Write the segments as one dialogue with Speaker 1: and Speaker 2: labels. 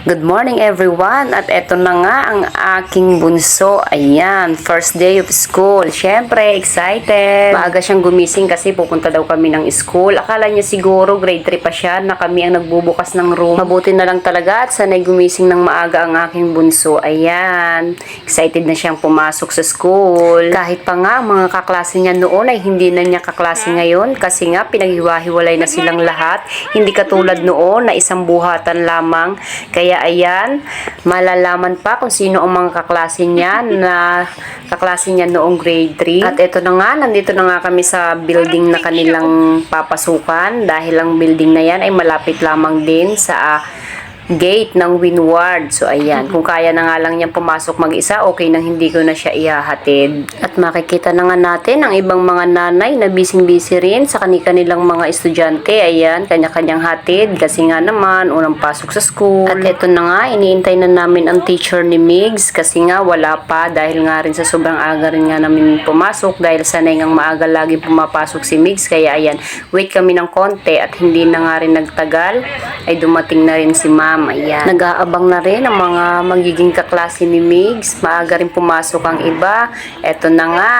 Speaker 1: Good morning everyone, at eto na nga ang aking bunso. Ayan, first day of school. Syempre, excited. Maaga siyang gumising kasi pupunta daw kami ng school. Akala niya siguro grade 3 pa siya na kami ang nagbubukas ng room. Mabuti na lang talaga at sanay gumising ng maaga ang aking bunso. Ayan, excited na siyang pumasok sa school. Kahit pa nga mga kaklase niya noon ay hindi na niya kaklase ngayon kasi nga pinaghiwa-hiwalay na silang lahat. Hindi katulad noon na isang buhatan lamang. Kaya ayan, malalaman pa kung sino ang mga kaklase niya noong grade 3. At ito na nga, nandito na nga kami sa building na kanilang papasukan dahil ang building na yan ay malapit lamang din sa gate ng Windward. So ayan, kung kaya na nga lang niyang pumasok mag-isa, okay nang hindi ko na siya ihahatid. At makikita na nga natin ang ibang mga nanay na busy-busy rin sa kanilang mga estudyante. Ayan, kanya-kanyang hatid kasi nga naman unang pasok sa school. At ito na nga, iniintay na namin ang teacher ni Migs kasi nga wala pa dahil nga rin sa sobrang aga rin nga namin pumasok dahil sanay ngang maaga lagi pumapasok si Migs. Kaya ayan, wait kami ng konti at hindi na nga rin nagtagal ay dumating na rin si Ayan. Nag-aabang na rin ang mga magiging kaklase ni Migs. Maaga rin pumasok ang iba. Eto na nga,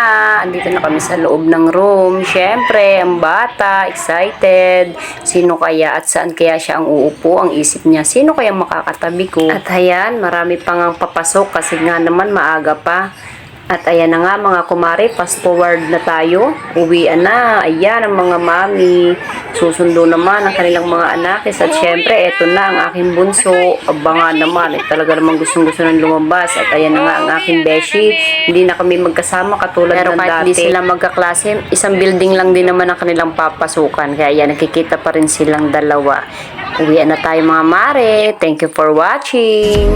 Speaker 1: andito na kami sa loob ng room. Syempre, ang bata, excited. Sino kaya at saan kaya siya ang uupo? Ang isip niya, sino kaya makakatabi ko? At ayan, marami pang ang papasok kasi nga naman maaga pa. At ayan na nga mga kumare, fast forward na tayo. Uwian na. Ayan ang mga mami. Susundo naman ang kanilang mga anak. At syempre, eto na ang aking bunso. Abangan naman. Talaga namang gustong-gusto nang lumabas. At ayan na nga ang aking beshi. Hindi na kami magkasama katulad ng dati. Pero kahit hindi sila magkaklase, isang building lang din naman ang kanilang papasukan. Kaya ayan, nakikita pa rin silang dalawa. Uwian na tayo mga mare. Thank you for watching.